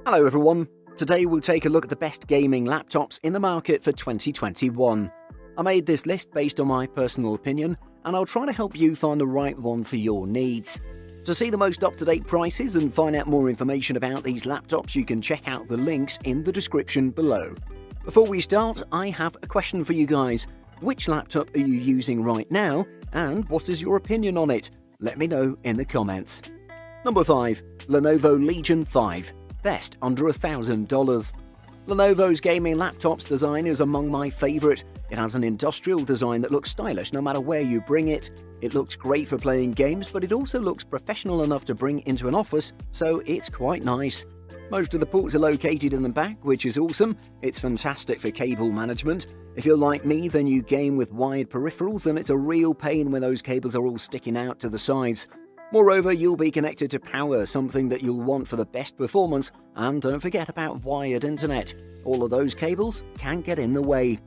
Hello everyone, today we'll take a look at the best gaming laptops in the market for 2021. I made this list based on my personal opinion, and I'll try to help you find the right one for your needs. To see the most up-to-date prices and find out more information about these laptops, you can check out the links in the description below. Before we start, I have a question for you guys. Which laptop are you using right now, and what is your opinion on it? Let me know in the comments. Number 5. Lenovo Legion 5. Best under $1,000. Lenovo's gaming laptop's design is among my favourite. It has an industrial design that looks stylish no matter where you bring it. It looks great for playing games, but it also looks professional enough to bring into an office, so it's quite nice. Most of the ports are located in the back, which is awesome. It's fantastic for cable management. If you're like me, then you game with wired peripherals, and it's a real pain when those cables are all sticking out to the sides. Moreover, you'll be connected to power, something that you'll want for the best performance, and don't forget about wired internet. All of those cables can get in the way.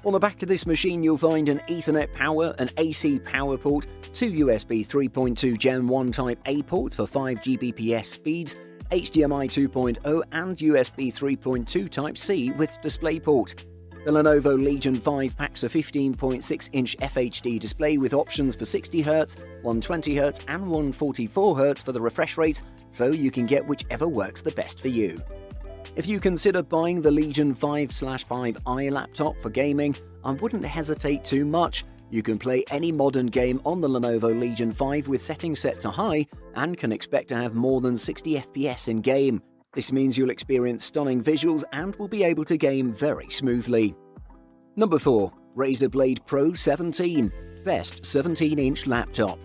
On the back of this machine, you'll find an Ethernet power, an AC power port, two USB 3.2 Gen 1 Type A ports for 5 Gbps speeds, HDMI 2.0 and USB 3.2 Type C with DisplayPort. The Lenovo Legion 5 packs a 15.6-inch FHD display with options for 60Hz, 120Hz and 144Hz for the refresh rates, so you can get whichever works the best for you. If you consider buying the Legion 5/5i laptop for gaming, I wouldn't hesitate too much. You can play any modern game on the Lenovo Legion 5 with settings set to high and can expect to have more than 60 FPS in-game. This means you'll experience stunning visuals and will be able to game very smoothly. Number 4. Razer Blade Pro 17. Best 17-inch laptop.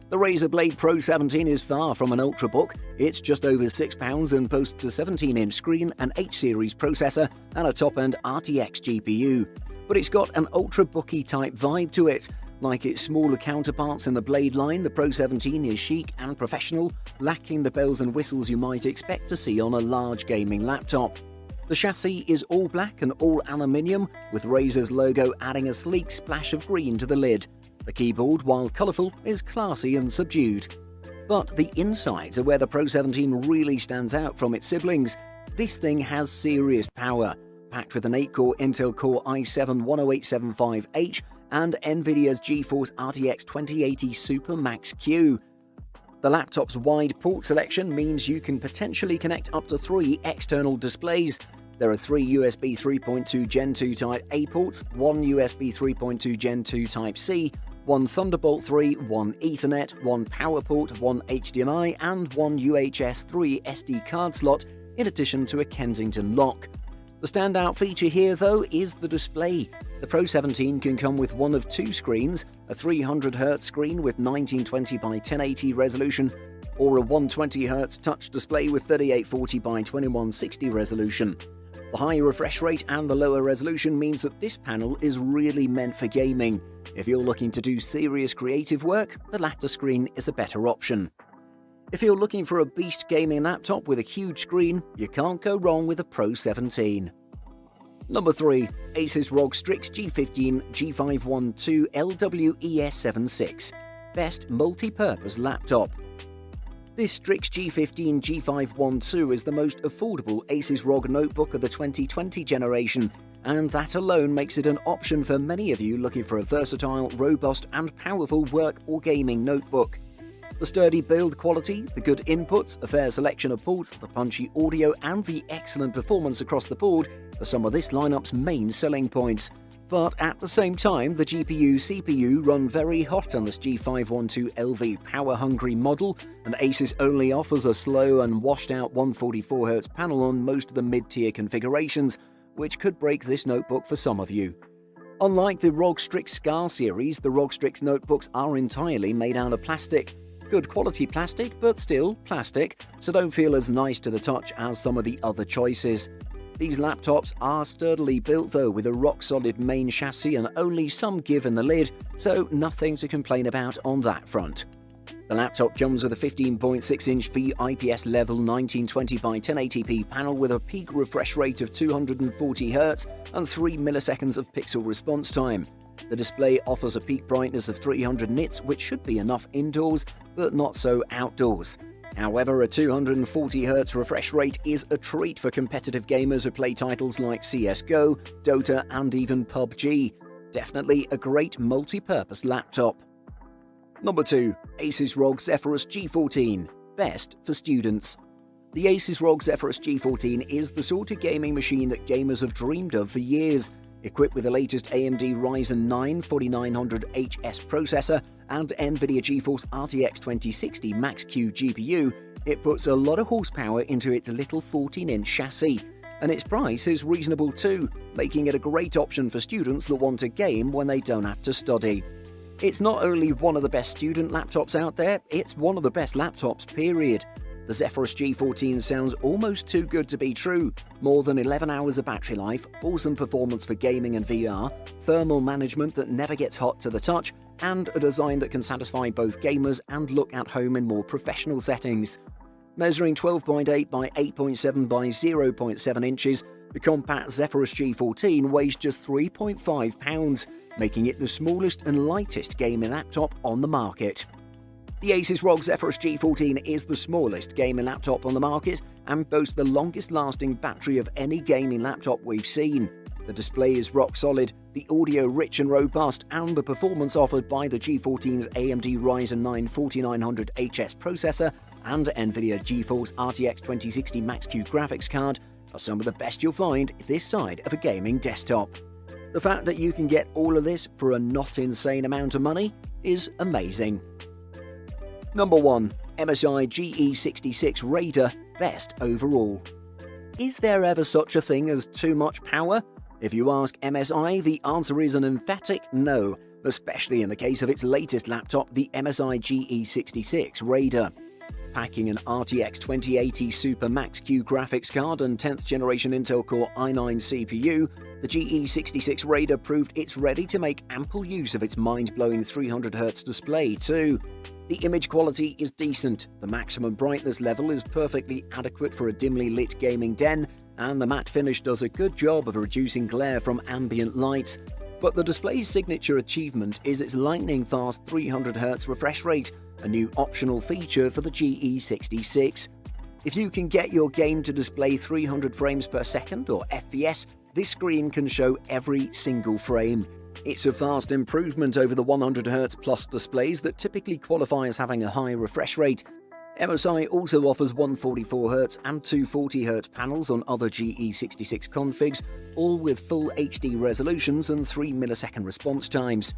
The Razer Blade Pro 17 is far from an ultrabook. It's just over £6 and boasts a 17-inch screen, an H-series processor and a top-end RTX GPU. But it's got an ultrabooky type vibe to it. Like its smaller counterparts in the Blade line, the Pro 17 is chic and professional, lacking the bells and whistles you might expect to see on a large gaming laptop. The chassis is all black and all aluminium, with Razer's logo adding a sleek splash of green to the lid. The keyboard, while colourful, is classy and subdued. But the insides are where the Pro 17 really stands out from its siblings. This thing has serious power, packed with an 8-core Intel Core i7-10875H and NVIDIA's GeForce RTX 2080 Super Max Q. The laptop's wide port selection means you can potentially connect up to 3 external displays. There are 3 USB 3.2 Gen 2 Type A ports, 1 USB 3.2 Gen 2 Type C, 1 Thunderbolt 3, 1 Ethernet, 1 power port, 1 HDMI and 1 UHS 3 SD card slot, in addition to a Kensington lock. The standout feature here, though, is the display. The Pro 17 can come with one of 2 screens, a 300Hz screen with 1920 by 1080 resolution, or a 120Hz touch display with 3840 by 2160 resolution. The high refresh rate and the lower resolution means that this panel is really meant for gaming. If you're looking to do serious creative work, the latter screen is a better option. If you're looking for a beast gaming laptop with a huge screen, you can't go wrong with a Pro 17. Number 3. ASUS ROG Strix G15 G512 LWES76. Best multi-purpose laptop. This Strix G15 G512 is the most affordable ASUS ROG notebook of the 2020 generation, and that alone makes it an option for many of you looking for a versatile, robust and powerful work or gaming notebook. The sturdy build quality, the good inputs, a fair selection of ports, the punchy audio and the excellent performance across the board are some of this lineup's main selling points. But at the same time, the GPU-CPU run very hot on this G512LV power-hungry model, and ASUS only offers a slow and washed-out 144Hz panel on most of the mid-tier configurations, which could break this notebook for some of you. Unlike the ROG Strix Scar series, the ROG Strix notebooks are entirely made out of plastic. Good quality plastic, but still plastic, so don't feel as nice to the touch as some of the other choices. These laptops are sturdily built though, with a rock-solid main chassis and only some give in the lid, so nothing to complain about on that front. The laptop comes with a 15.6-inch IPS level 1920 by 1080p panel with a peak refresh rate of 240Hz and 3 milliseconds of pixel response time. The display offers a peak brightness of 300 nits, which should be enough indoors, but not so outdoors. However, a 240Hz refresh rate is a treat for competitive gamers who play titles like CSGO, Dota, and even PUBG. Definitely a great multi-purpose laptop. Number 2. ASUS ROG Zephyrus G14. Best for students. The ASUS ROG Zephyrus G14 is the sort of gaming machine that gamers have dreamed of for years. Equipped with the latest AMD Ryzen 9 4900HS processor and NVIDIA GeForce RTX 2060 Max-Q GPU, it puts a lot of horsepower into its little 14-inch chassis. And its price is reasonable too, making it a great option for students that want to game when they don't have to study. It's not only one of the best student laptops out there, it's one of the best laptops, period. The Zephyrus G14 sounds almost too good to be true. More than 11 hours of battery life, awesome performance for gaming and VR, thermal management that never gets hot to the touch, and a design that can satisfy both gamers and look at home in more professional settings. Measuring 12.8 by 8.7 by 0.7 inches, the compact Zephyrus G14 weighs just 3.5 pounds, making it the smallest and lightest gaming laptop on the market. The ASUS ROG Zephyrus G14 is the smallest gaming laptop on the market and boasts the longest-lasting battery of any gaming laptop we've seen. The display is rock solid, the audio rich and robust, and the performance offered by the G14's AMD Ryzen 9 4900HS processor and NVIDIA GeForce RTX 2060 Max-Q graphics card are some of the best you'll find this side of a gaming desktop. The fact that you can get all of this for a not insane amount of money is amazing. Number 1. MSI GE66 Raider. Best overall. Is there ever such a thing as too much power? If you ask MSI, the answer is an emphatic no, especially in the case of its latest laptop, the MSI GE66 Raider. Packing an RTX 2080 Super Max-Q graphics card and 10th generation Intel Core i9 CPU, the GE66 Raider proved it's ready to make ample use of its mind-blowing 300Hz display too. The image quality is decent, the maximum brightness level is perfectly adequate for a dimly lit gaming den, and the matte finish does a good job of reducing glare from ambient lights. But the display's signature achievement is its lightning-fast 300Hz refresh rate, a new optional feature for the GE66. If you can get your game to display 300 frames per second or FPS, this screen can show every single frame. It's a vast improvement over the 100Hz plus displays that typically qualify as having a high refresh rate. MSI also offers 144Hz and 240Hz panels on other GE66 configs, all with full HD resolutions and 3 millisecond response times.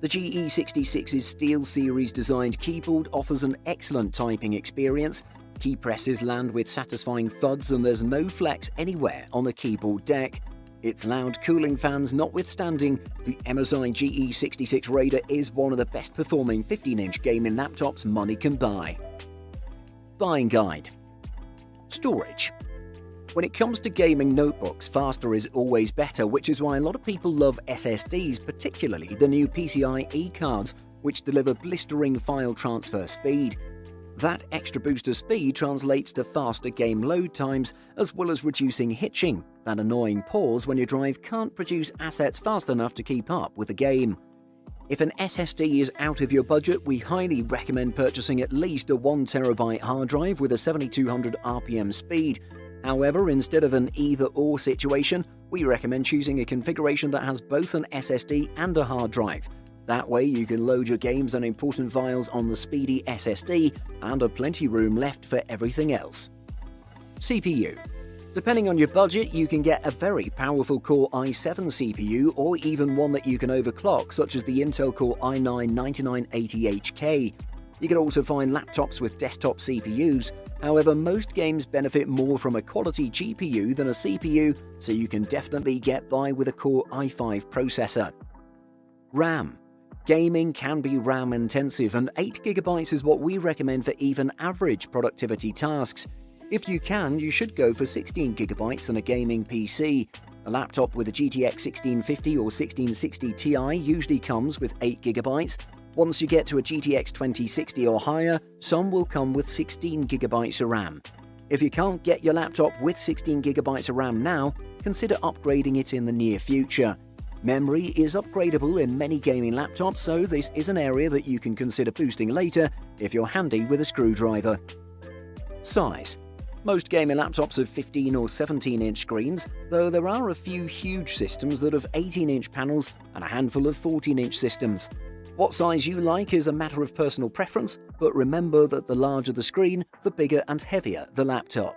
The GE66's SteelSeries designed keyboard offers an excellent typing experience. Key presses land with satisfying thuds and there's no flex anywhere on the keyboard deck. Its loud cooling fans notwithstanding, the MSI GE66 Raider is one of the best performing 15-inch gaming laptops money can buy. Buying guide. Storage. When it comes to gaming notebooks, faster is always better, which is why a lot of people love SSDs, particularly the new PCIe cards, which deliver blistering file transfer speed. That extra boost of speed translates to faster game load times, as well as reducing hitching, that annoying pause when your drive can't produce assets fast enough to keep up with the game. If an SSD is out of your budget, we highly recommend purchasing at least a 1TB hard drive with a 7200 RPM speed. However, instead of an either-or situation, we recommend choosing a configuration that has both an SSD and a hard drive. That way you can load your games and important files on the speedy SSD and have plenty room left for everything else. CPU. Depending on your budget, you can get a very powerful Core i7 CPU or even one that you can overclock, such as the Intel Core i9 9980HK. You can also find laptops with desktop CPUs. However, most games benefit more from a quality GPU than a CPU, so you can definitely get by with a Core i5 processor. RAM. Gaming can be RAM intensive, and 8GB is what we recommend for even average productivity tasks. If you can, you should go for 16GB on a gaming PC. A laptop with a GTX 1650 or 1660 Ti usually comes with 8GB. Once you get to a GTX 2060 or higher, some will come with 16GB of RAM. If you can't get your laptop with 16GB of RAM now, consider upgrading it in the near future. Memory is upgradable in many gaming laptops, so this is an area that you can consider boosting later if you're handy with a screwdriver. Size. Most gaming laptops have 15 or 17-inch screens, though there are a few huge systems that have 18-inch panels and a handful of 14-inch systems. What size you like is a matter of personal preference, but remember that the larger the screen, the bigger and heavier the laptop.